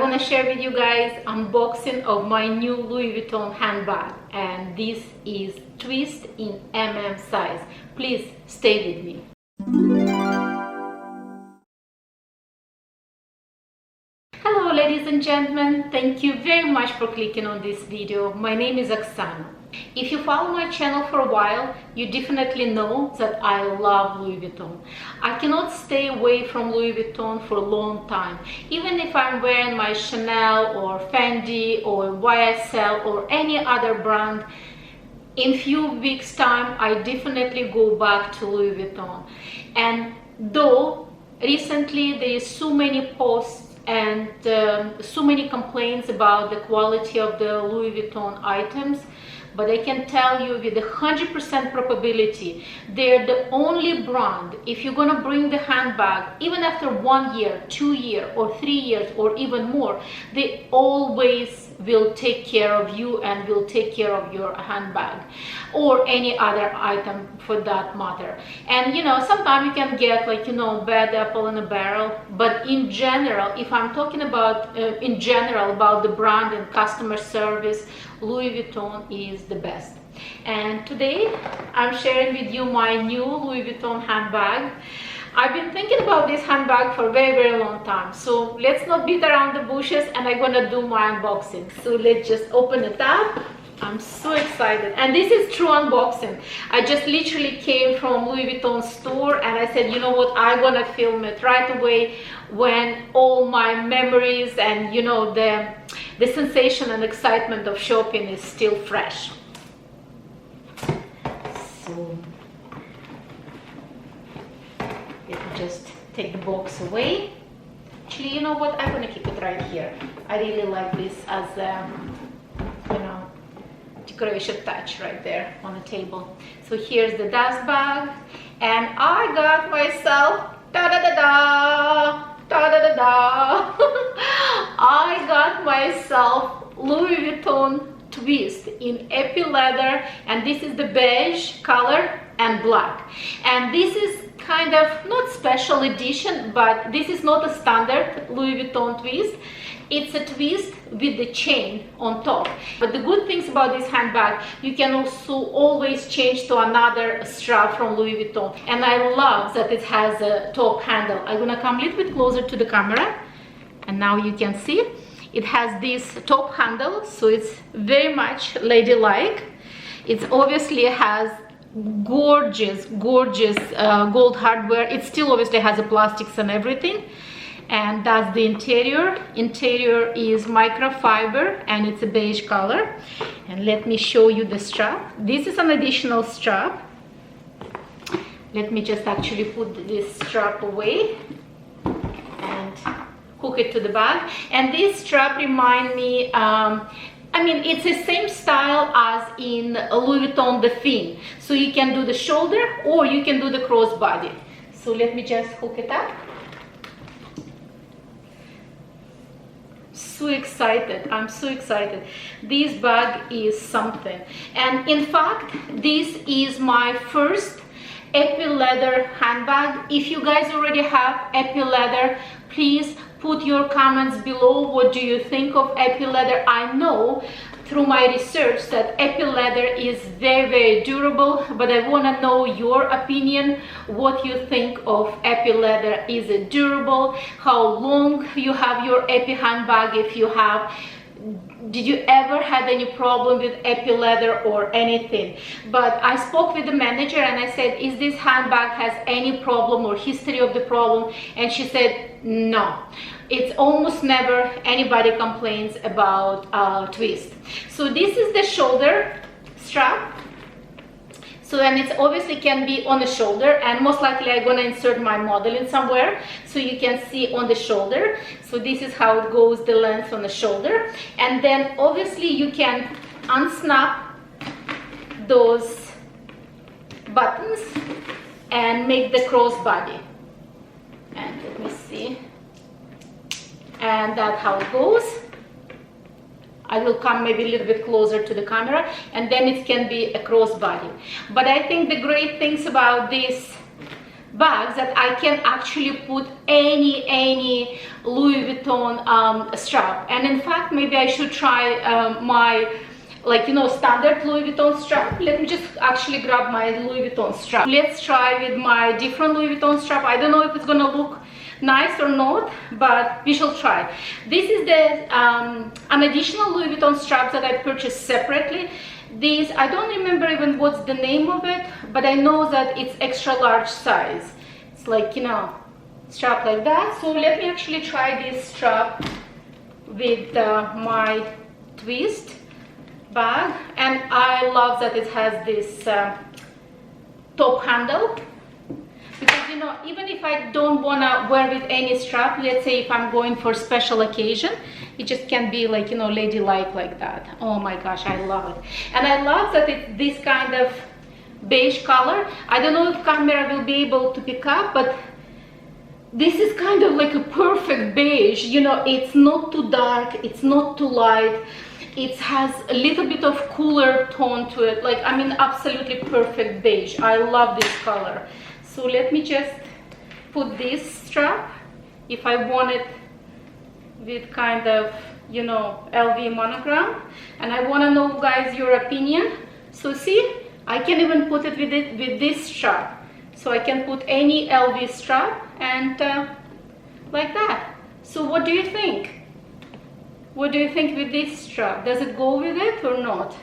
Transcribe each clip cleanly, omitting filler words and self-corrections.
want to share with you guys unboxing of my new Louis Vuitton handbag, and this is twist in size. Please stay with me. Hello ladies and gentlemen, thank you very much for clicking on this video. My name is Oksana. If you follow my channel for a while, you definitely know that I love Louis Vuitton. I cannot stay away from Louis Vuitton for a long time. Even if I'm wearing my Chanel or Fendi or YSL or any other brand, in few weeks time I definitely go back to Louis Vuitton. And though recently there is so many posts and so many complaints about the quality of the Louis Vuitton items, but I can tell you with 100% probability, they're the only brand, if you're gonna bring the handbag, even after 1 year, 2 years, or 3 years, or even more, they always will take care of you and will take care of your handbag or any other item for that matter. And you know, sometimes you can get, like, you know, bad apple in a barrel, but in general, if I'm talking about in general about the brand and customer service, Louis Vuitton is the best. And today I'm sharing with you my new Louis Vuitton handbag. I've been thinking about this handbag for a very long time, so let's not beat around the bushes, and I'm gonna do my unboxing. So let's just open it up. I'm so excited, and this is true unboxing. I just literally came from Louis Vuitton store and I said, you know what, I'm gonna film it right away when all my memories and, you know, the sensation and excitement of shopping is still fresh. So let me just take the box away. Actually, you know what, I'm gonna keep it right here. I really like this as a, you know, decoration touch right there on the table. So here's the dust bag, and I got myself, I got myself Louis Vuitton twist in epi leather, and this is the beige color and black. And this is kind of not special edition, but this is not a standard Louis Vuitton twist. It's a twist with the chain on top. But the good things about this handbag, you can also always change to another strap from Louis Vuitton. And I love that it has a top handle. I'm gonna come a little bit closer to the camera, and now you can see it has this top handle, so it's very much ladylike. It obviously has gorgeous gold hardware. It still obviously has the plastics and everything. And that's the interior. Interior is microfiber and it's a beige color. And let me show you the strap. This is an additional strap. Let me just actually put this strap away and hook it to the bag. And this strap reminds me, I mean, it's the same style as in Louis Vuitton Dauphine. So you can do the shoulder or you can do the crossbody. So let me just hook it up. So excited, I'm so excited. This bag is something. And in fact, this is my first epi leather handbag. If you guys already have epi leather, please put your comments below. What do you think of epi leather? I know through my research that epi leather is very durable, but I want to know your opinion. What you think of epi leather? Is it durable? How long you have your epi handbag? If you have, did you ever had any problem with epi leather or anything? But I spoke with the manager and I said, is this handbag has any problem or history of the problem? And she said, no. It's almost never anybody complains about twist. So this is the shoulder strap. So, and it's obviously can be on the shoulder, and most likely I'm gonna insert my model in somewhere so you can see on the shoulder. So this is how it goes, the length on the shoulder. And then obviously you can unsnap those buttons and make the crossbody. And let me see. And that's how it goes. I will come maybe a little bit closer to the camera, and then it can be a crossbody. But I think the great things about this bags that I can actually put any Louis Vuitton strap. And in fact, maybe I should try my, like, you know, standard Louis Vuitton strap. Let me just actually grab my Louis Vuitton strap. Let's try with my different Louis Vuitton strap. I don't know if it's gonna look nice or not, but we shall try. This is the an additional Louis Vuitton straps that I purchased separately. These, I don't remember even what's the name of it, but I know that it's extra large size. It's like, you know, strap like that. So let me actually try this strap with my twist bag. And I love that it has this top handle, because, you know, even if I don't want to wear with any strap, let's say if I'm going for special occasion, it just can be like, you know, ladylike like that. Oh my gosh, I love it. And I love that it's this kind of beige color. I don't know if camera will be able to pick up, but this is kind of like a perfect beige. You know, it's not too dark, it's not too light. It has a little bit of cooler tone to it. Like, I mean, absolutely perfect beige. I love this color. So let me just put this strap, if I want it with kind of, you know, LV monogram. And I want to know, guys, your opinion. So see, I can even put it with this strap. So I can put any LV strap and like that. So what do you think? What do you think with this strap? Does it go with it or not?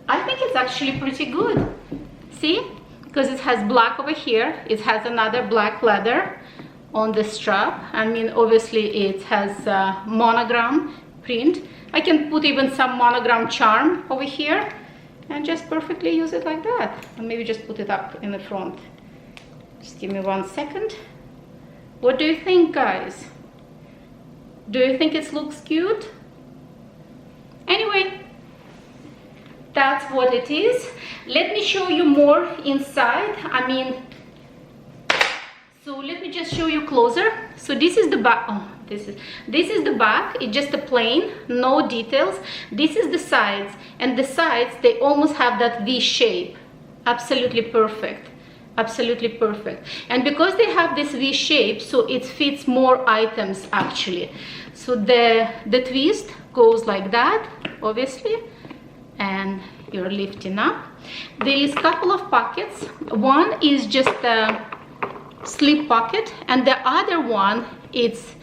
I think it's actually pretty good. See? Because it has black over here. It has another black leather on the strap. I mean, obviously it has monogram print. I can put even some monogram charm over here and just perfectly use it like that. Or maybe just put it up in the front. Just give me 1 second. What do you think, guys? Do you think it looks cute? Anyway, that's what it is. Let me show you more inside. I mean, so let me just show you closer. So this is the back. Oh, this is the back. It's just a plain, no details. This is the sides, and the sides, they almost have that V shape. Absolutely perfect. Absolutely perfect. And because they have this V shape, so it fits more items actually. So the twist goes like that, obviously, and you're lifting up. There is a couple of pockets. One is just a slip pocket, and the other one it's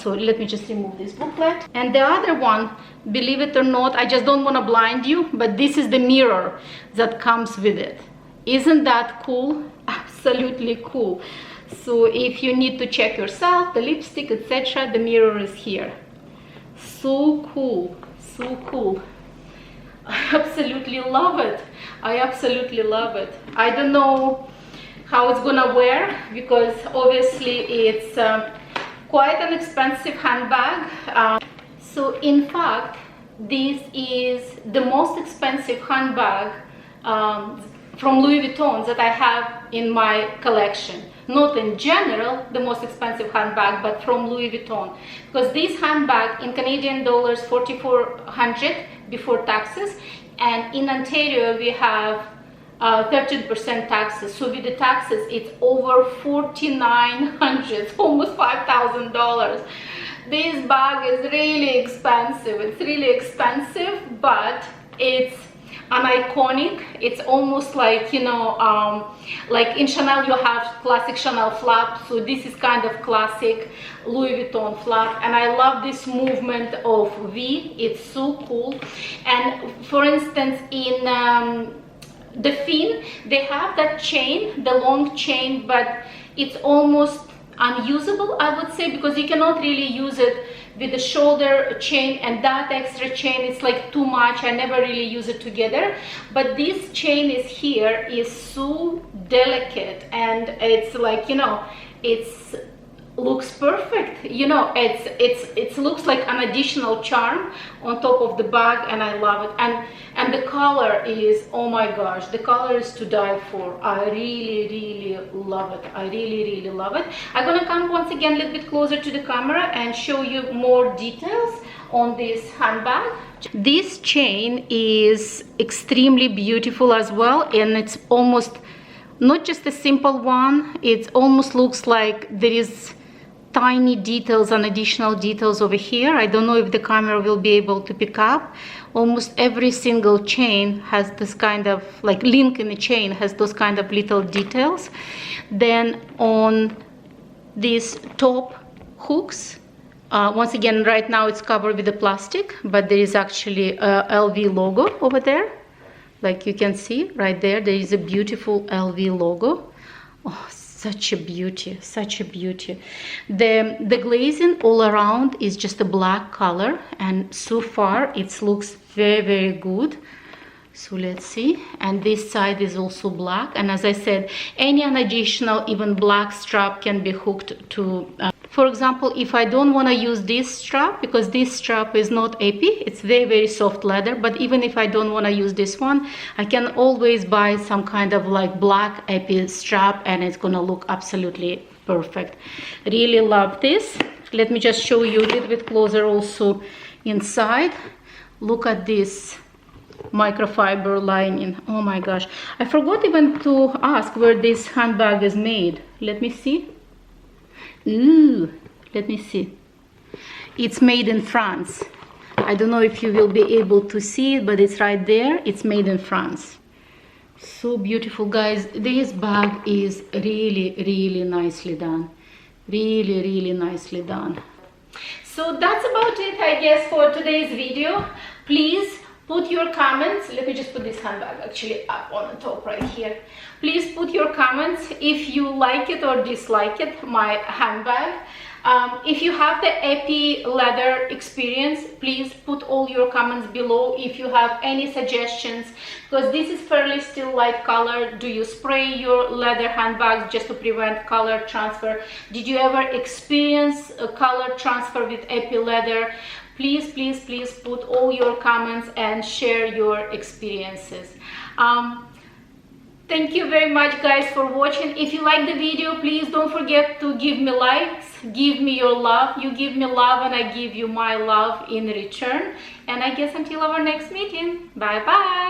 so let me just remove this booklet. And the other one, believe it or not, I just don't want to blind you, but this is the mirror that comes with it. Isn't that cool? Absolutely cool. So if you need to check yourself, the lipstick, etc., the mirror is here. So cool, so cool. I absolutely love it. I absolutely love it. I don't know how it's gonna wear, because obviously it's quite an expensive handbag. So in fact, this is the most expensive handbag from Louis Vuitton that I have in my collection. Not in general the most expensive handbag, but from Louis Vuitton, because this handbag in Canadian dollars $4,400 before taxes, and in Ontario we have 13% taxes. So with the taxes, it's over $4,900, almost $5,000. This bag is really expensive. It's really expensive, but it's an iconic. It's almost like, you know, like in Chanel you have classic Chanel flap, so this is kind of classic Louis Vuitton flap, and I love this movement of V. It's so cool. And for instance, in Dauphine, they have that chain, the long chain, but it's almost unusable, I would say, because you cannot really use it with the shoulder chain and that extra chain. It's like too much. I never really use it together. But this chain is here is so delicate, and it's like, you know, it's looks perfect. You know, it looks like an additional charm on top of the bag, and I love it. And the color is, oh my gosh, the color is to die for. I really love it. I really love it. I'm gonna come once again a little bit closer to the camera and show you more details on this handbag. This chain is extremely beautiful as well, and it's almost not just a simple one, it almost looks like there is tiny details and additional details over here. I don't know if the camera will be able to pick up. Almost every single chain has this kind of, like link in the chain has those kind of little details. Then on these top hooks, once again, right now it's covered with the plastic, but there is actually a LV logo over there. Like you can see right there, there is a beautiful LV logo. Oh, such a beauty, such a beauty. The glazing all around is just a black color, and so far it looks very, very good. So let's see. And this side is also black, and as I said, any additional even black strap can be hooked to for example, if I don't want to use this strap, because this strap is not epi, it's very, very soft leather, but even if I don't want to use this one, I can always buy some kind of like black epi strap, and it's gonna look absolutely perfect. Really love this. Let me just show you a little bit closer also inside. Look at this microfiber lining. Oh my gosh, I forgot even to ask where this handbag is made. Let me see. Ooh, let me see. It's made in France. I don't know if you will be able to see it, but it's right there. It's made in France. So beautiful, guys. This bag is really, really nicely done. Really, really nicely done. So that's about it, I guess, for today's video. Please put your comments. Let me just put this handbag actually up on the top right here. Please put your comments if you like it or dislike it, my handbag. If you have the epi leather experience, please put all your comments below. If you have any suggestions, because this is fairly still light color. Do you spray your leather handbags just to prevent color transfer? Did you ever experience a color transfer with epi leather? Please, please, please put all your comments and share your experiences. Thank you very much, guys, for watching. If you like the video, please don't forget to give me likes, give me your love. You give me love and I give you my love in return. And I guess until our next meeting, bye bye.